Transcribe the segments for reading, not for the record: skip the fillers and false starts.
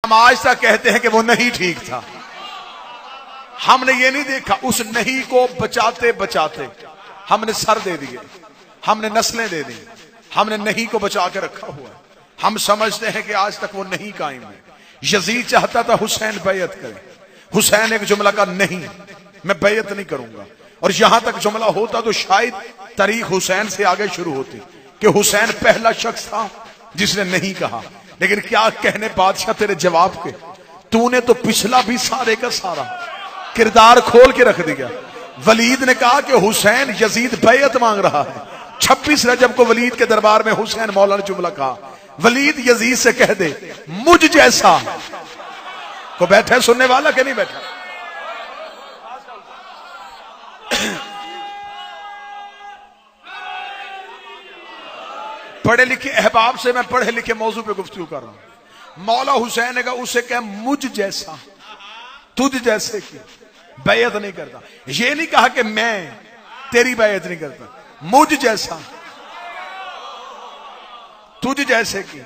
हम आज तक कहते हैं कि वो नहीं ठीक था। हमने ये नहीं देखा, उस नहीं को बचाते बचाते हमने सर दे दिए, हमने नस्लें दे दी, हमने नहीं को बचा के रखा हुआ है। हम समझते हैं कि आज तक वो नहीं कायम है। यजीद चाहता था हुसैन बैयत करे, हुसैन एक जुमला का नहीं, मैं बैयत नहीं करूंगा। और यहां तक जुमला होता तो शायद तारीख हुसैन से आगे शुरू होती कि हुसैन पहला शख्स था जिसने नहीं कहा। लेकिन क्या कहने बादशाह तेरे जवाब के, तूने तो पिछला भी सारे का सारा किरदार खोल के रख दिया। वलीद ने कहा कि हुसैन यजीद बैयत मांग रहा है। 26 रजब को वलीद के दरबार में हुसैन मौला ने जुमला कहा, वलीद यजीद से कह दे मुझ जैसा को बैठे सुनने वाला के नहीं बैठा। पढ़े लिखे अहबाब से मैं पढ़े लिखे मौजू पे गुफ्तगू कर रहा हूं। मौला हुसैन ने कहा उसे कह मुझ जैसा, तुझ जैसे की बैयत नहीं करता। ये नहीं कहा कि मैं तेरी बैयत नहीं करता, मुझ जैसा तुझ जैसे की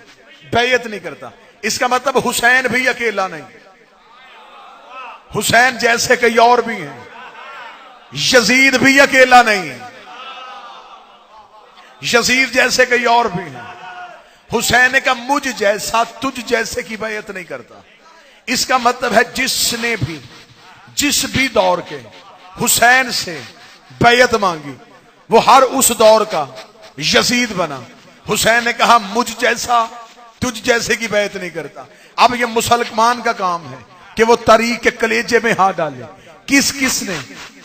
बैयत नहीं करता। इसका मतलब हुसैन भी अकेला नहीं, हुसैन जैसे कई और भी हैं। यजीद भी अकेला नहीं है, यजीद जैसे कई और भी हैं। हुसैन का मुझ जैसा तुझ जैसे की बैयत नहीं करता। इसका मतलब है जिसने भी जिस भी दौर के हुसैन से बैयत मांगी वो हर उस दौर का यजीद बना। हुसैन ने कहा मुझ जैसा तुझ जैसे की बैयत नहीं करता। अब ये मुसलमान का काम है कि वो तारीख के कलेजे में हाथ डाले, किस किस ने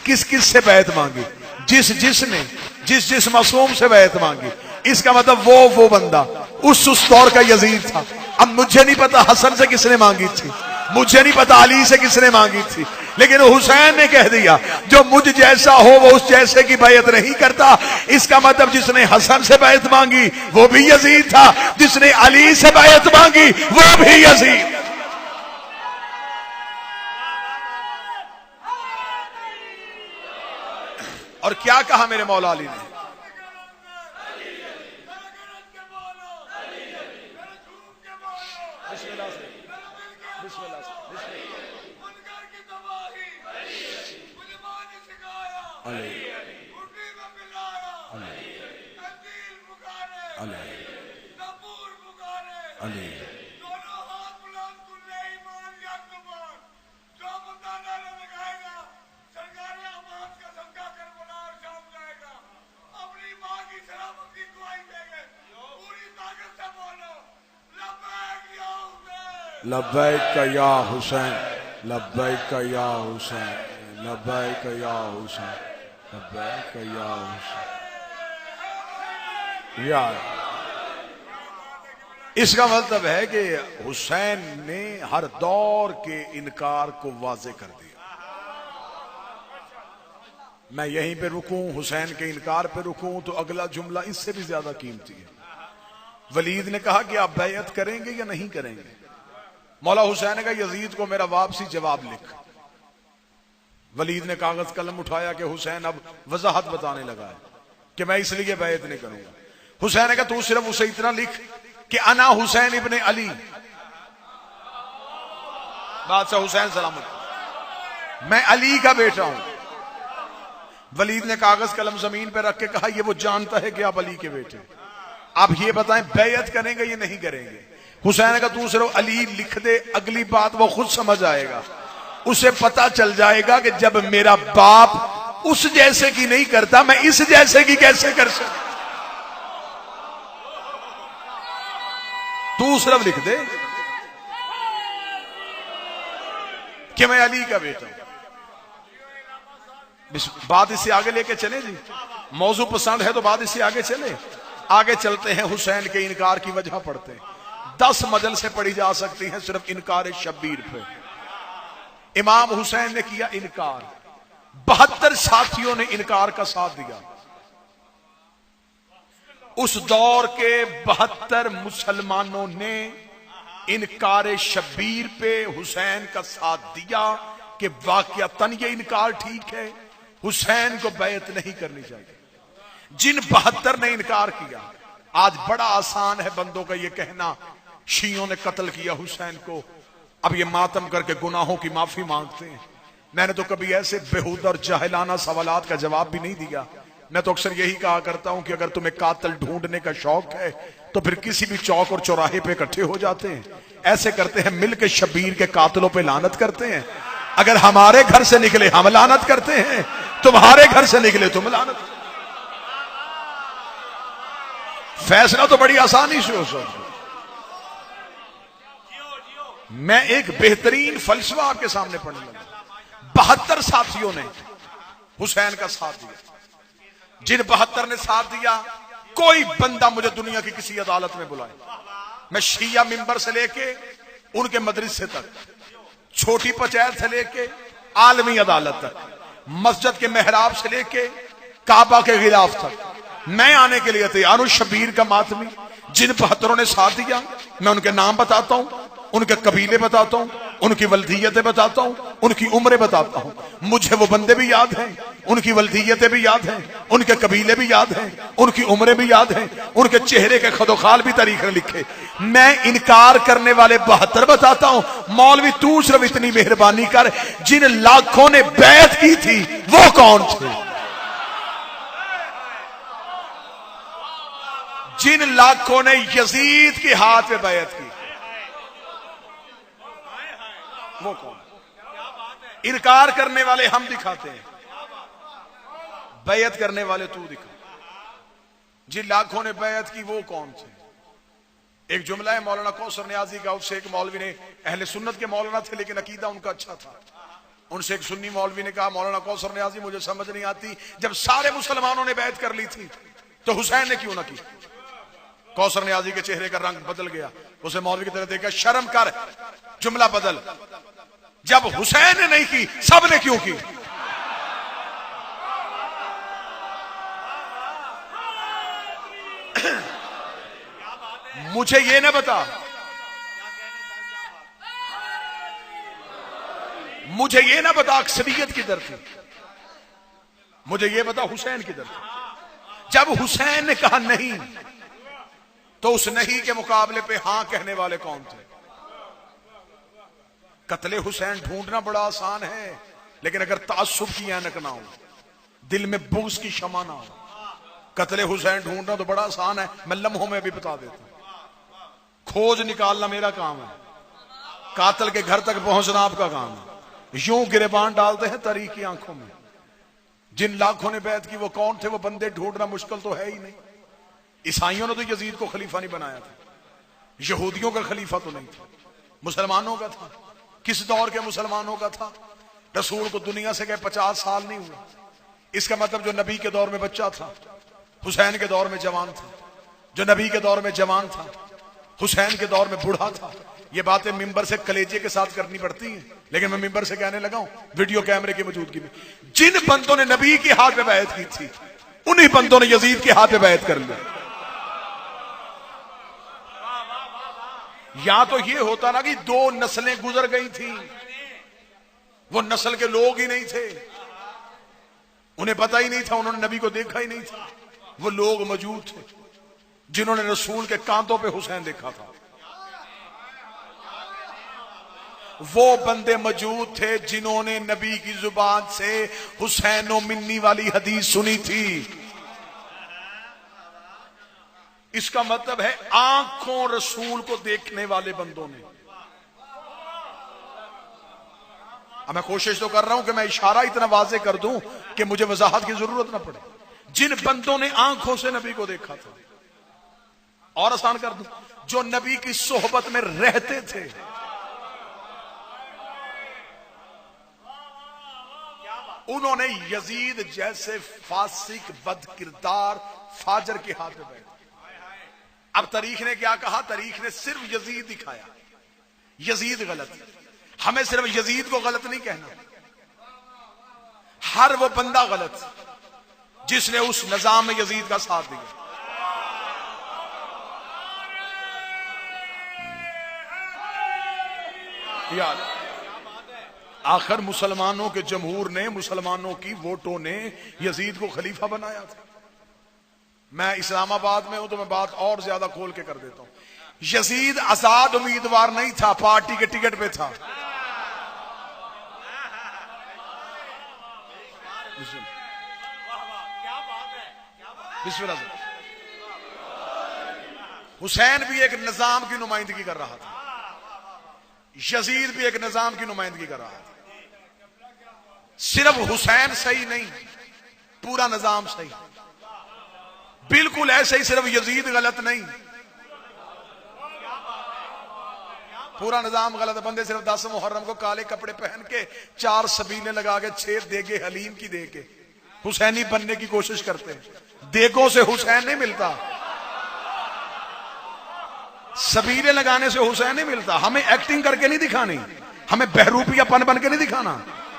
किस किस से बैयत मांगी, जिस जिसने जिस जिस मासूम से बैयत मांगी। इसका मतलब वो बंदा उस दौर का यजीद था। अब मुझे नहीं पता हसन से किसने मांगी थी, मुझे नहीं पता अली से किसने मांगी थी, लेकिन हुसैन ने कह दिया जो मुझ जैसा हो वो उस जैसे की बैयत नहीं करता। इसका मतलब जिसने हसन से बैयत मांगी वो भी यजीद था, जिसने अली से बैयत मांगी वो भी यजीद। और क्या कहा मेरे मौला अली ने, लब्बैक या हुसैन, लब्बैक या हुसैन, लब्बैक या हुसैन, लब्बैक या हुसैन। इसका मतलब है कि हुसैन ने हर दौर के इनकार को वाजे कर दिया। मैं यहीं पे रुकूं, हुसैन के इनकार पे रुकूं तो अगला जुमला इससे भी ज्यादा कीमती है। वलीद ने कहा कि आप बैयत करेंगे या नहीं करेंगे। मौला हुसैन ने कहा यजीद को मेरा वापसी जवाब लिख। वलीद ने कागज कलम उठाया कि हुसैन अब वजाहत बताने लगा है कि मैं इसलिए बैयत नहीं करूंगा। हुसैन ने कहा तू सिर्फ उसे इतना लिख कि अना हुसैन इब्ने अली, बादशाह हुसैन सलामत, मैं अली का बेटा हूं। वलीद ने कागज कलम जमीन पर रख के कहा ये वो जानता है कि आप अली के बेटे, आप ये बताएं बैयत करेंगे या नहीं करेंगे। हुसैन ने कहा तू सिर्फ अली लिख दे, अगली बात वो खुद समझ आएगा, उसे पता चल जाएगा कि जब मेरा बाप उस जैसे की नहीं करता मैं इस जैसे की कैसे कर सकता। तू सिर्फ लिख दे कि मैं अली का बेटा हूं। बात इससे आगे लेके चले जी, मौजू पसंद है तो बात इससे आगे चले। आगे चलते हैं, हुसैन के इनकार की वजह पढ़ते हैं। 10 मजल से पढ़ी जा सकती है सिर्फ इनकार शब्बीर पे। इमाम हुसैन ने किया इनकार, 72 साथियों ने इनकार का साथ दिया। उस दौर के 72 मुसलमानों ने इनकार शब्बीर पे हुसैन का साथ दिया कि वाकयातन ये इनकार ठीक है, हुसैन को बैयत नहीं करनी चाहिए। जिन 72 ने इनकार किया, आज बड़ा आसान है बंदों का ये कहना शियों ने कत्ल किया हुसैन को, अब ये मातम करके गुनाहों की माफी मांगते हैं। मैंने तो कभी ऐसे बेहुदा और जाहिलाना सवालात का जवाब भी नहीं दिया। मैं तो अक्सर यही कहा करता हूं कि अगर तुम्हें कातिल ढूंढने का शौक है तो फिर किसी भी चौक और चौराहे पे इकट्ठे हो जाते हैं, ऐसे करते हैं, मिल के शबीर के कातिलों पे लानत करते हैं। अगर हमारे घर से निकले हम लानत करते हैं, तुम्हारे घर से निकले तुम लानत। फैसला तो बड़ी आसानी से हो सकता। मैं एक बेहतरीन फलसफा आपके सामने पढ़ने लगा। 72 साथियों ने हुसैन का साथ दिया। जिन 72 ने साथ दिया, कोई बंदा मुझे दुनिया की किसी अदालत में बुलाए, मैं शिया मिंबर से लेके उनके मदरसे तक, छोटी पंचायत से लेके आलमी अदालत तक, मस्जिद के मेहराब से लेके काबा के गिलाफ तक, मैं आने के लिए तैयार हूं। शबीर का मातमी जिन 72 ने साथ दिया, मैं उनके नाम बताता हूं, उनके कबीले बताता हूं, उनकी वल्दियतें बताता हूं, उनकी उम्रें बताता हूं। मुझे वो बंदे भी याद हैं, उनकी वल्दियतें भी याद हैं, उनके कबीले भी याद हैं, उनकी उम्रें भी याद हैं, उनके चेहरे के खदोखाल भी तारीख में लिखे। मैं इनकार करने वाले 72 बताता हूं। मौलवी तू सिर्फ इतनी मेहरबानी कर, जिन लाखों ने बैत की थी वो कौन थे? जिन लाखों ने यजीद के हाथ में बैत की वो कौन? इनकार करने वाले हम दिखाते हैं, बैत करने वाले तू दिखा। जिन लाखों ने बैत की वो कौन थे? एक जुमला है मौलाना कौसर नियाजी का। उससे एक मौलवी ने, अहले सुन्नत के मौलाना थे लेकिन अकीदा उनका अच्छा था, उनसे एक सुन्नी मौलवी ने कहा, मौलाना कौसर नियाजी मुझे समझ नहीं आती, जब सारे मुसलमानों ने बैत कर ली थी तो हुसैन ने क्यों ना की? कौसर नियाजी के चेहरे का रंग बदल गया। उसे मौलवी की तरह देखा, शर्म कर, जुमला बदल, जब हुसैन ने नहीं की सब ने क्यों की? मुझे ये ना बता, मुझे ये ना बता अक्सरियत किधर थी, मुझे ये बता हुसैन किधर थी। जब हुसैन ने कहा नहीं तो उस नहीं के मुकाबले पे हां कहने वाले कौन थे? कत्ले हुसैन ढूंढना बड़ा आसान है, लेकिन अगर तासुब की ऐनक ना हो, दिल में बुग़्ज़ की शमा ना हो, कत्ले हुसैन ढूंढना तो बड़ा आसान है। मैं लम्हों में भी बता देता हूं। खोज निकालना मेरा काम है, कातिल के घर तक पहुंचना आपका काम है। यूं गिरेबान डालते हैं तारीख की आंखों में। जिन लाखों ने बैत की वो कौन थे? वो बंदे ढूंढना मुश्किल तो है ही नहीं। ईसाइयों ने तो यजीद को खलीफा नहीं बनाया था, यहूदियों का खलीफा तो नहीं था, मुसलमानों का था। किस दौर के मुसलमानों का था? रसूल को दुनिया से गए 50 साल नहीं हुआ। इसका मतलब जो नबी के दौर में बच्चा था, हुसैन के दौर में जवान था, जो नबी के दौर में जवान था, हुसैन के दौर में बूढ़ा था। ये बातें मिंबर से कलेजे के साथ करनी पड़ती हैं, लेकिन मैं मिंबर से कहने लगा हूं वीडियो कैमरे की मौजूदगी में। जिन बंदों ने नबी के हाथ में बैत की थी, उन्हीं बंदों ने यजीद के हाथ में बैत कर लिया। या तो ये होता ना कि 2 नस्लें गुजर गई थी, वो नस्ल के लोग ही नहीं थे, उन्हें पता ही नहीं था, उन्होंने नबी को देखा ही नहीं था। वो लोग मौजूद थे जिन्होंने रसूल के कांधों पे हुसैन देखा था। वो बंदे मौजूद थे जिन्होंने नबी की जुबान से हुसैनो मिन्नी वाली हदीस सुनी थी। इसका मतलब है आंखों रसूल को देखने वाले बंदों ने। अब मैं कोशिश तो कर रहा हूं कि मैं इशारा इतना वाज़े कर दूं कि मुझे वजाहत की जरूरत ना पड़े। जिन बंदों ने आंखों से नबी को देखा था, और आसान कर दूं, जो नबी की सोहबत में रहते थे, उन्होंने यजीद जैसे फासिक बद किरदार फाजर के हाथ में बैठे। अब तारीख ने क्या कहा? तारीख ने सिर्फ यजीद दिखाया, यजीद गलत। हमें सिर्फ यजीद को गलत नहीं कहना, हर वो बंदा गलत जिसने उस निजाम में यजीद का साथ दिया। यार आखिर मुसलमानों के जमहूर ने, मुसलमानों की वोटों ने यजीद को खलीफा बनाया था। मैं इस्लामाबाद में हूं तो मैं बात और ज्यादा खोल के कर देता हूं। यजीद आजाद उम्मीदवार नहीं था, पार्टी के टिकट पे था। हुसैन भी एक निजाम की नुमाइंदगी कर रहा था, यजीद भी एक निजाम की नुमाइंदगी कर रहा था। सिर्फ हुसैन सही नहीं, पूरा निजाम सही। बिल्कुल ऐसे ही सिर्फ यजीद गलत नहीं, पूरा निजाम गलत है। बंदे सिर्फ 10 मुहर्रम को काले कपड़े पहन के 4 सबीने लगा के 6 देगे हलीम की दे के हुसैनी बनने की कोशिश करते हैं। देगों से हुसैन नहीं मिलता, सबीले लगाने से हुसैन नहीं मिलता। हमें एक्टिंग करके नहीं दिखानी, हमें बहरूपियापन बन के नहीं दिखाना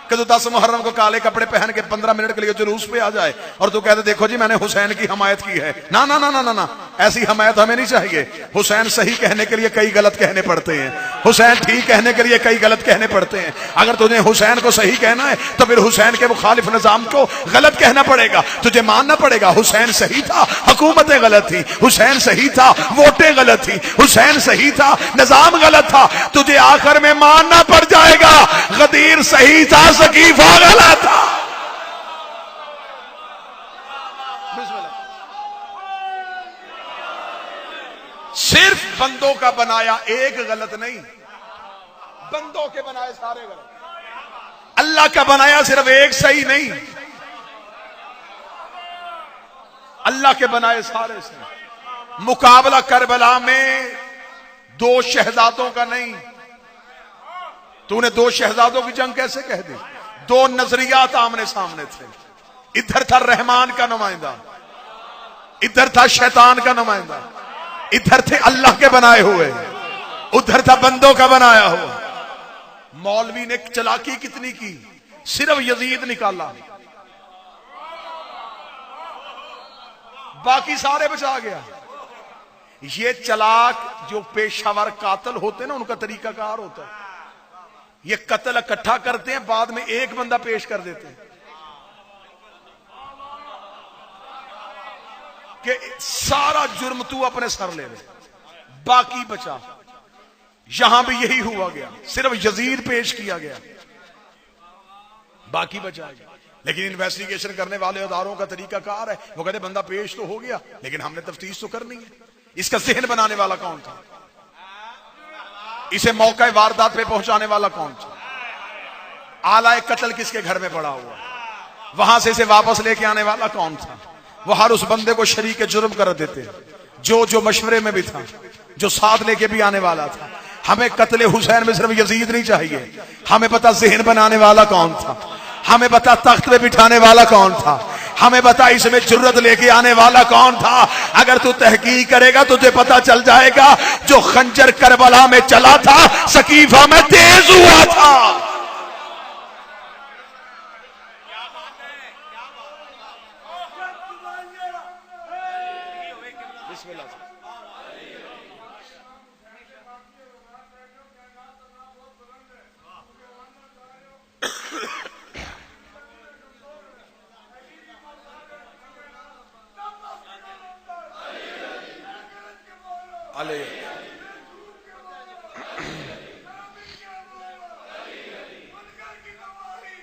कि तो 10 मुहर्रम को काले कपड़े पहन के 15 मिनट के लिए जुलूस पे आ जाए और तू कहते देखो जी मैंने हुसैन की हमायत की है। ना ना ना ना ना ना, ऐसी हमायत हमें नहीं चाहिए। हुसैन सही कहने के लिए कई गलत कहने पड़ते हैं, हुसैन ठीक कहने के लिए कई गलत कहने पड़ते हैं। अगर तुझे हुसैन को सही कहना है तो फिर हुसैन के मुखालिफ निजाम को गलत कहना पड़ेगा, तुझे मानना पड़ेगा हुसैन सही था, हुकूमतें गलत थी, हुसैन सही था, वोटें गलत थी, हुसैन सही था, निजाम गलत था। तुझे आखिर में मानना पड़ जाएगा गदीर सही था, सकीफा गलत था। सिर्फ बंदों का बनाया एक गलत नहीं, बंदों के बनाए सारे गलत। अल्लाह का बनाया सिर्फ एक सही नहीं, अल्लाह के बनाए सारे सही। मुकाबला करबला में 2 शहजादों का नहीं। तूने 2 शहजादों की जंग कैसे कह दी? 2 नजरियात आमने सामने थे। इधर था रहमान का नुमाइंदा, इधर था शैतान का नुमाइंदा। इधर थे अल्लाह के बनाए हुए, उधर था बंदों का बनाया हुआ। मौलवी ने चालाकी कितनी की, सिर्फ यजीद निकाला, बाकी सारे बचा गया। ये चालाक जो पेशावर कातिल होते ना, उनका तरीकाकार होता है। ये कत्ल इकट्ठा करते हैं, बाद में एक बंदा पेश कर देते हैं कि सारा जुर्म तू अपने सर ले ले, बाकी बचा। यहां भी यही हुआ गया, सिर्फ यजीद पेश किया गया, बाकी बचा गया। लेकिन इन्वेस्टिगेशन करने वाले अदारों का तरीकाकार है, वो कहते बंदा पेश तो हो गया लेकिन हमने तफ्तीश तो करनी है। इसका ज़हन बनाने वाला कौन था, इसे मौका वारदात पे पहुंचाने वाला कौन था, आलाए कत्ल किसके घर में पड़ा हुआ, वहां से इसे वापस लेके आने वाला कौन था। वो हर उस बंदे को शरीक जुर्म कर देते जो मशवरे में भी था, जो साथ लेके भी आने वाला था। हमें कत्ले हुसैन में सिर्फ यजीद नहीं चाहिए, हमें पता ज़हन बनाने वाला कौन था, हमें पता तख्त पे बिठाने वाला कौन था, हमें पता इसमें जुर्रत लेके आने वाला कौन था। अगर तू तहकीक करेगा तुझे पता चल जाएगा जो खंजर करबला में चला था सकीफा में तेज हुआ था।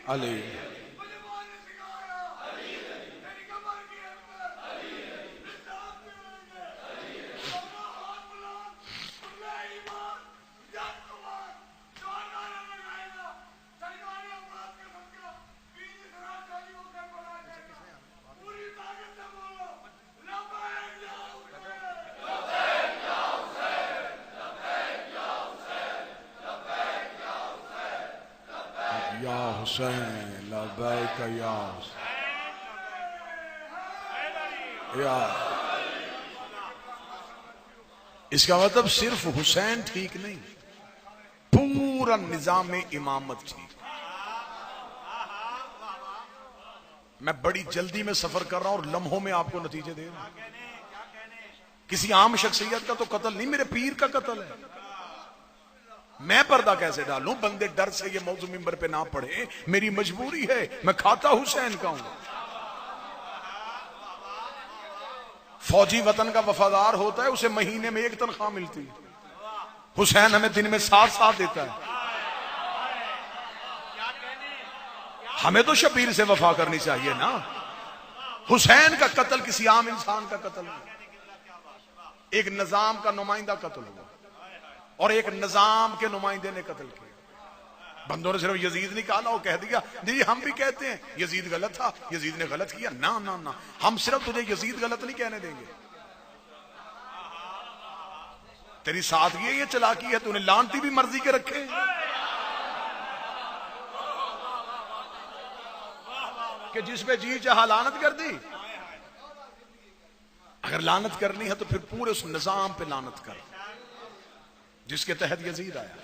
अली या हुसैन लब्बैक या या। इसका मतलब सिर्फ हुसैन ठीक नहीं, पूरा निजाम इमामत ठीक। मैं बड़ी जल्दी में सफर कर रहा हूं और लम्हों में आपको नतीजे दे रहा हूं। किसी आम शख्सियत का तो कत्ल नहीं, मेरे पीर का कत्ल है। मैं पर्दा कैसे डालूं? बंदे डर से ये मौजू मिंबर पे ना पढ़े, मेरी मजबूरी है, मैं खाता हुसैन का हूं। फौजी वतन का वफादार होता है, उसे महीने में 1 तनख्वाह मिलती है। हुसैन हमें दिन में साथ देता है। हमें तो शबीर से वफा करनी चाहिए ना। हुसैन का कत्ल किसी आम इंसान का कत्ल नहीं, एक निजाम का नुमाइंदा कत्ल हुआ और एक निजाम के नुमाइंदे ने कत्ल किया। बंदों ने सिर्फ यजीद निकाला और कह दिया जी हम भी कहते हैं यजीद गलत था, यजीद ने गलत किया। ना ना ना, हम सिर्फ तुझे यजीद गलत नहीं कहने देंगे। तेरी सादगी है, ये चालाकी है, तूने लानती भी मर्जी के रखे। कि जिसपे जी चाहा लानत कर दी। अगर लानत करनी है तो फिर पूरे उस निजाम पे लानत कर जिसके तहत यजीद आया।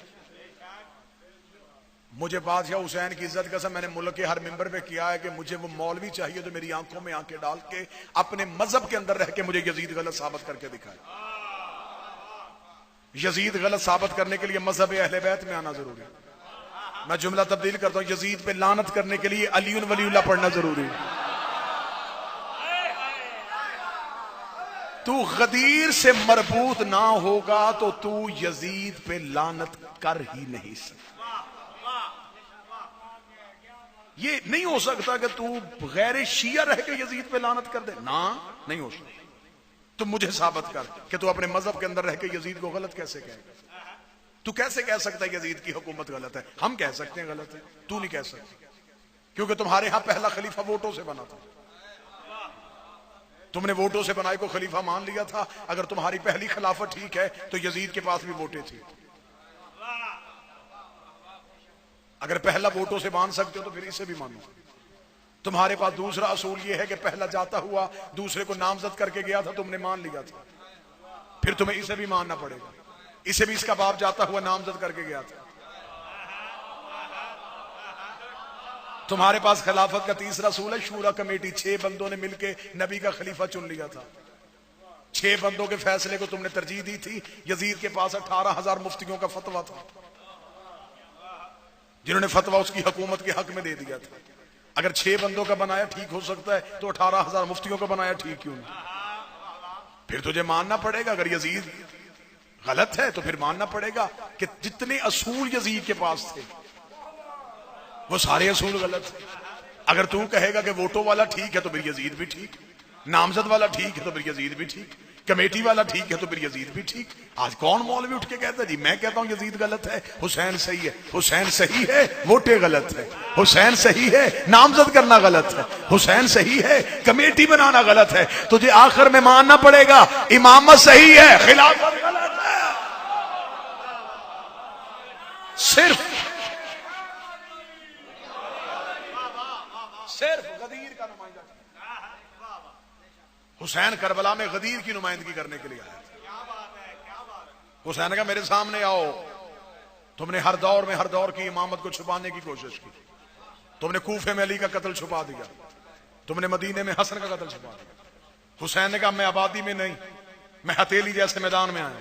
मुझे बादशाह हुसैन की इज्जत कसम मैंने मुल्क के हर मिंबर पे किया है कि मुझे वो मौलवी चाहिए जो मेरी आंखों में आंखें डाल के अपने मजहब के अंदर रह के मुझे यजीद गलत साबित करके दिखाए। यजीद गलत साबित करने के लिए मजहब अहले बैत में आना जरूरी है। मैं जुमला तब्दील करता हूं, यजीद पे लानत करने के लिए अलीउन वलीउल्लाह पढ़ना जरूरी है। तू गदीर से मरबूत ना होगा तो तू यजीद पे लानत कर ही नहीं सकता। ये नहीं हो सकता कि तू गैर शिया रह के यजीद पे लानत कर दे ना, नहीं हो सकता। तू मुझे साबित कर कि तू अपने मजहब के अंदर रह के यजीद को गलत कैसे कहेगा। तू कैसे कह सकता है यजीद की हुकूमत गलत है? हम कह सकते हैं गलत है, तू नहीं कह सकता, क्योंकि तुम्हारे यहां पहला खलीफा वोटों से बना था। तुमने वोटों से बनाए को खलीफा मान लिया था। अगर तुम्हारी पहली खिलाफत ठीक है तो यजीद के पास भी वोटें थी। अगर पहला वोटों से मान सकते हो तो फिर इसे भी मानो। तुम्हारे पास दूसरा असूल यह है कि पहला जाता हुआ दूसरे को नामजद करके गया था, तुमने मान लिया था, फिर तुम्हें इसे भी मानना पड़ेगा। इसे भी इसका बाप जाता हुआ नामजद करके गया था। तुम्हारे पास खिलाफत का तीसरा असूल है शूरा कमेटी। 6 बंदों ने मिलकर नबी का खलीफा चुन लिया था। 6 बंदों के फैसले को तुमने तरजीह दी थी। यजीद के पास 18,000 मुफ्तियों का फतवा था जिन्होंने फतवा उसकी हुकूमत के हक में दे दिया था। अगर 6 बंदों का बनाया ठीक हो सकता है तो 18,000 मुफ्तियों का बनाया ठीक क्यों नहीं? फिर तुझे मानना पड़ेगा। अगर यजीद गलत है तो फिर मानना पड़ेगा कि जितने असूल यजीद के पास थे वो सारे असूल गलत है। अगर तू कहेगा कि वोटों वाला ठीक है तो फिर यजीद भी ठीक, नामजद वाला ठीक है तो फिर यजीद भी ठीक, कमेटी वाला ठीक है तो फिर यजीद भी ठीक। आज कौन मौलवी उठ के कहता है जी मैं कहता हूं यजीद गलत है, हुसैन सही है। हुसैन सही है, वोटें गलत है। हुसैन सही है, नामजद करना गलत है। हुसैन सही है, कमेटी बनाना गलत है। तुझे आखिर में मानना पड़ेगा इमामत सही है, खिलाफत गलत है। सिर्फ गदीर का नुमाइंदा हुसैन करबला में गदीर की नुमाइंदगी करने के लिए आया था। हुसैन का मेरे सामने आओ। तुमने हर दौर की इमामत को छुपाने की कोशिश की। तुमने कूफे में अली का कत्ल छुपा दिया, तुमने मदीने में हसन का कत्ल छुपा दिया। हुसैन ने कहा मैं आबादी में नहीं, मैं हथेली जैसे मैदान में आया।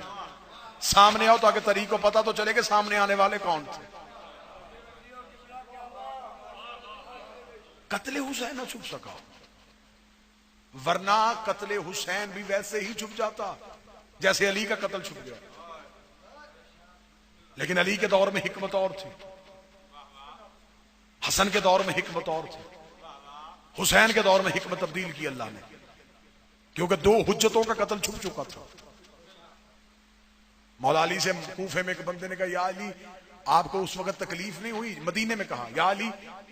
सामने आओ ताकि तरीक को पता तो चले कि सामने आने वाले कौन थे। कत्ले हुसैन न छुप सका, वरना कत्ले हुसैन भी वैसे ही छुप जाता जैसे अली का कत्ल छुप गया। लेकिन अली के दौर में हिकमत और थी, हसन के दौर में हिकमत और थी, हुसैन के दौर में हिकमत तब्दील की अल्लाह ने, क्योंकि 2 हुज्जतों का कत्ल छुप चुका था। मौला अली से कूफे में एक बंदे ने कहा या अली आपको उस वक्त तकलीफ नहीं हुई? मदीने में कहा या अली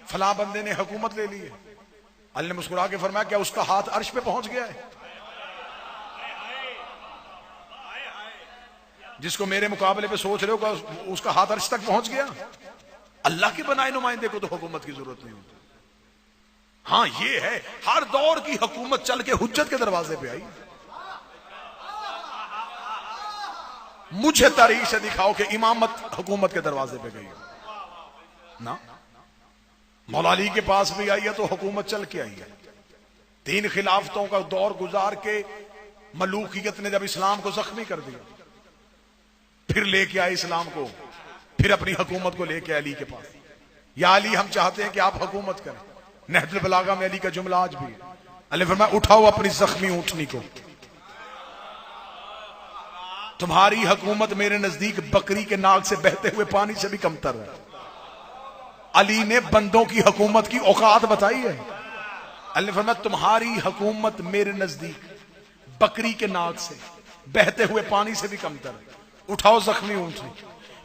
फला बंदे ने हुकूमत ले ली है। अली ने मुस्कुरा के फरमाया क्या उसका हाथ अर्श पे पहुंच गया है? जिसको मेरे मुकाबले पे सोच रहे हो उसका हाथ अर्श तक पहुंच गया? अल्लाह के बनाए नुमाइंदे को तो हुकूमत की जरूरत नहीं होती। हाँ ये है हर दौर की हुकूमत चल के हुज्जत के दरवाजे पे आई। मुझे तारीख से दिखाओ कि इमामत हुकूमत के दरवाजे पे गई ना। मौला अली के पास भी आई है तो हुकूमत चल के आई है। 3 खिलाफतों का दौर गुजार के मलूकियत ने जब इस्लाम को जख्मी कर दिया, फिर लेके आए इस्लाम को, फिर अपनी हुकूमत को लेके अली के पास। या अली हम चाहते हैं कि आप हुकूमत करें। नहजुल बलागा में अली का जुमला आज भी अली फरमाया उठाओ अपनी जख्मी ऊंटनी को। तुम्हारी हुकूमत मेरे नजदीक बकरी के नाक से बहते हुए पानी से भी कमतर है। अली ने बंदों की हुकूमत की औकात बताई है। अल्लाह ने फरमाया तुम्हारी हुकूमत मेरे नजदीक बकरी के नाक से बहते हुए पानी से भी कमतर है। उठाओ जख्मी ऊंटनी।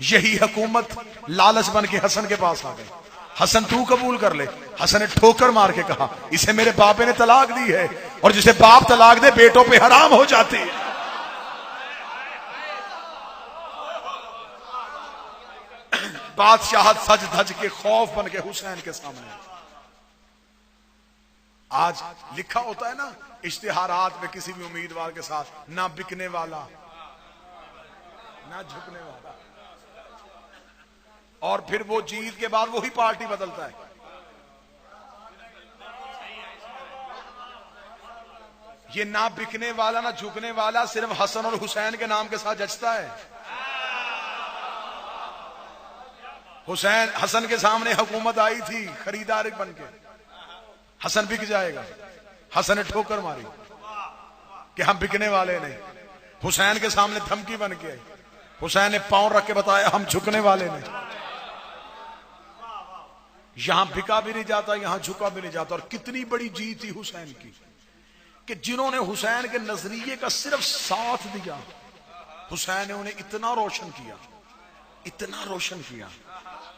यही हुकूमत लालच बन के हसन के पास आ गई। हसन तू कबूल कर ले। हसन ने ठोकर मार के कहा इसे मेरे बापे ने तलाक दी है, और जिसे बाप तलाक दे बेटों पे हराम हो जाती है। बादशाह सज धज के खौफ बन के हुसैन के सामने। आज लिखा होता है ना इश्तिहारात में किसी भी उम्मीदवार के साथ, ना बिकने वाला ना झुकने वाला, और फिर वो जीत के बाद वही पार्टी बदलता है। ये ना बिकने वाला ना झुकने वाला सिर्फ हसन और हुसैन के नाम के साथ जचता है। हुसैन हसन के सामने हुकूमत आई थी खरीदार बन के, हसन बिक जाएगा। हसन ने ठोकर मारी कि हम बिकने वाले नहीं। हुसैन के सामने धमकी बन के आई। हुसैन ने पांव रख के बताया हम झुकने वाले नहीं। यहां बिका भी नहीं जाता, यहां झुका भी नहीं जाता। और कितनी बड़ी जीत थी हुसैन की कि जिन्होंने हुसैन के नजरिए का सिर्फ साथ दिया, हुसैन ने उन्हें इतना रोशन किया, इतना रोशन किया,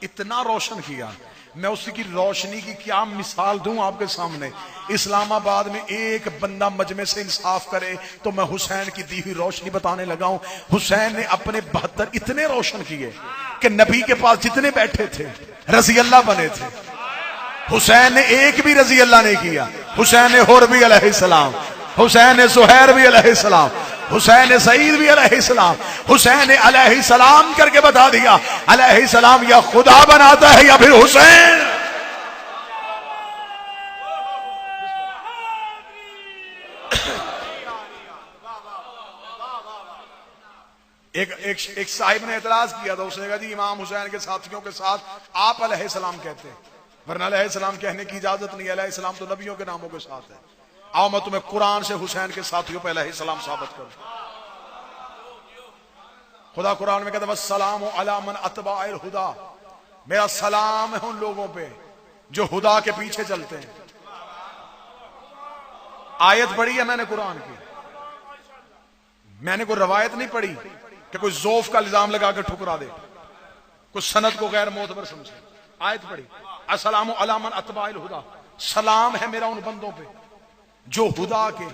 इतना रोशन किया। मैं उसी की रोशनी की क्या मिसाल दूं आपके सामने। इस्लामाबाद में एक बंदा मजमे से इंसाफ करे तो मैं हुसैन की दी हुई रोशनी बताने लगा हूं। हुसैन ने अपने 72 इतने रोशन किए कि नबी के पास जितने बैठे थे रजी अल्लाह बने थे। हुसैन ने एक भी रजी अल्लाह नहीं किया। हुसैन ने हुर भी अलैहिस्सलाम, हुसैन ने सुहैर भी अलैहिस्सलाम, हुसैन ने सईद भी अलैहिस्सलाम, हुसैन ने अलैहिस्सलाम करके बता दिया अलैहिस्सलाम या खुदा बनाता है या फिर हुसैन। एक साहिब ने एतराज किया था। उसने कहा जी इमाम हुसैन के साथियों के साथ आप अलैहिस्सलाम कहते हैं, वरना अलैहिस्सलाम कहने की इजाजत नहीं है। अलैहिस्सलाम तो नबियों के नामों के साथ है। आओ मैं तुम्हें कुरान से हुसैन के साथियों पे अलैहिस्सलाम साबित करूं। खुदा कुरान में कहता है वस्सलामु अला मन अतबाइल हुदा, मेरा सलाम है उन लोगों पे जो हुदा के पीछे चलते हैं। आयत पढ़ी है मैंने कुरान की, मैंने कोई रवायत नहीं पढ़ी कि कोई ज़ौफ का इल्जाम लगा कर ठुकरा दे, कुछ सनद को गैर मोतबर समझे। आयत पढ़ी अस्सलामु अला मन अतबाइल हुदा, सलाम है मेरा उन बंदों पे जो हुदा के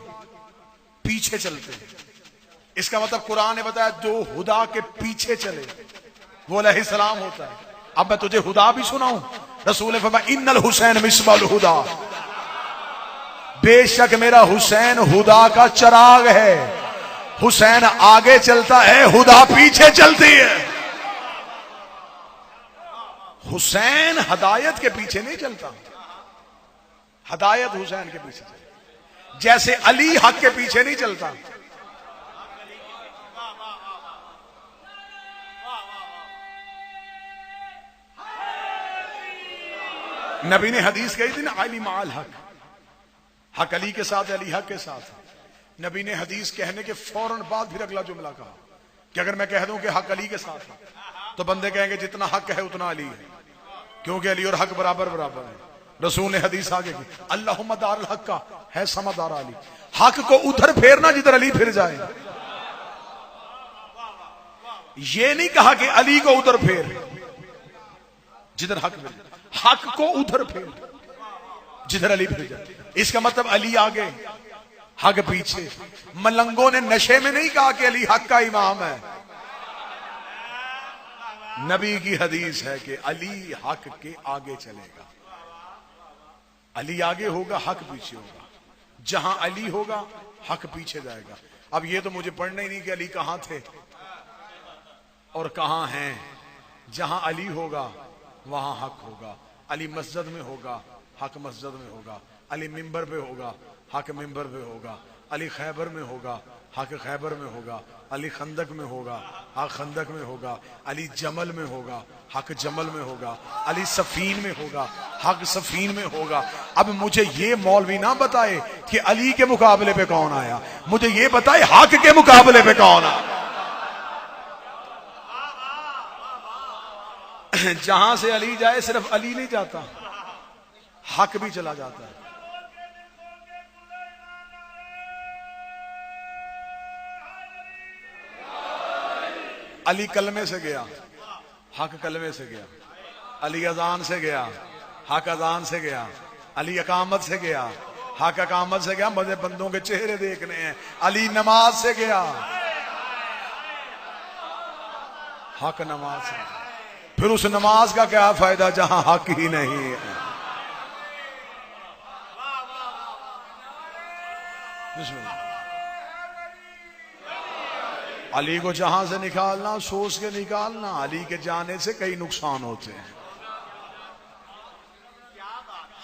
पीछे चलते हैं। इसका मतलब कुरान ने बताया जो हुदा के पीछे चले वो अलैहिस्सलाम होता है। अब मैं तुझे हुदा भी सुनाऊं। रसूल ने फरमाया इन्नल हुसैन मिसबाल हुदा, बेशक मेरा हुसैन हुदा का चिराग है। हुसैन आगे चलता है, हुदा पीछे चलती है। हुसैन हदायत के पीछे नहीं चलता, हदायत हुसैन के पीछे चलता। जैसे अली हक के पीछे नहीं चलता। नबी ने हदीस कही थी ना अली माल हक, हक अली के साथ, अली हक के साथ। नबी ने हदीस कहने के फौरन बाद फिर अगला जुमला कहा कि अगर मैं कह दूं कि हक अली के साथ है तो बंदे कहेंगे जितना हक है उतना अली है, क्योंकि अली और हक बराबर बराबर है। रसूल ने हदीस आगे की अल्लाहुम्मा दारुल हक का है समदार अली, हक को उधर फेरना जिधर अली फिर जाए। ये नहीं कहा कि अली को उधर फेर जिधर हक फिर, हक को उधर फेर जिधर अली फिर जाए। इसका मतलब अली आगे हक पीछे। मलंगों ने नशे में नहीं कहा कि अली हक का इमाम है। नबी की हदीस है कि अली हक के आगे चलेगा, अली आगे होगा हक पीछे होगा, जहां अली होगा हक पीछे जाएगा। अब ये तो मुझे पढ़ना ही नहीं कि अली कहां थे और कहां हैं। जहां अली होगा वहां हक होगा। अली मस्जिद में होगा, हक मस्जिद में होगा। अली मिंबर पे होगा, हक मिंबर पे होगा। अली खैबर में होगा, हक खैबर में होगा। अली खंदक में होगा, हक खंदक में होगा। अली जमल में होगा, हक जमल में होगा। अली सफीन में होगा, हक सफीन में होगा। अब मुझे ये मौलवी ना बताए कि अली के मुकाबले पे कौन आया, मुझे ये बताए हक के मुकाबले पे कौन आया। जहां से अली जाए सिर्फ अली नहीं जाता, हक भी चला जाता है। अली कलमे से गया, हक कलमे से गया। अली अजान से गया, हक अजान से गया। अली अकामत से गया, हक अकामत से गया। मुझे बंदों के चेहरे देखने हैं। अली नमाज से गया, हक नमाज से। फिर उस नमाज का क्या फायदा जहां हक ही नहीं है। अली को जहां से निकालना सोच के निकालना। अली के जाने से कई नुकसान होते हैं।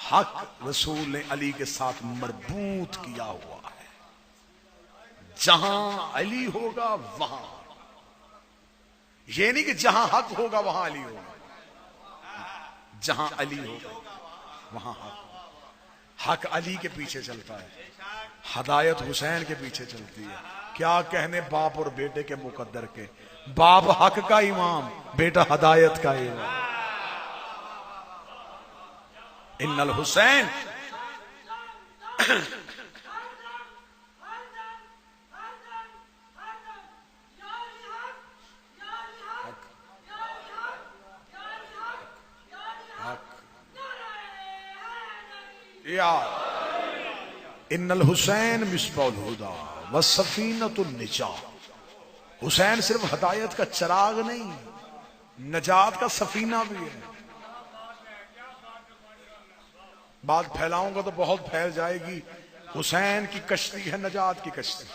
हक रसूल ने अली के साथ मरबूत किया हुआ है। जहां अली होगा वहां, ये नहीं कि जहां हक होगा वहां अली होगा। जहां अली होगा वहां हक। हक अली के पीछे चलता है, हदायत हुसैन के पीछे चलती है। क्या कहने बाप और बेटे के मुकद्दर के। बाप हक का इमाम, बेटा हदायत का इमाम। इन्नल हुसैन या इन्नल हुसैन मिसबाउल हुदा व सफीनतुन निजात। हुसैन सिर्फ हदायत का चिराग नहीं, नजात का सफीना भी है। बात फैलाऊंगा तो बहुत फैल जाएगी। हुसैन की कश्ती है नजात की कश्ती।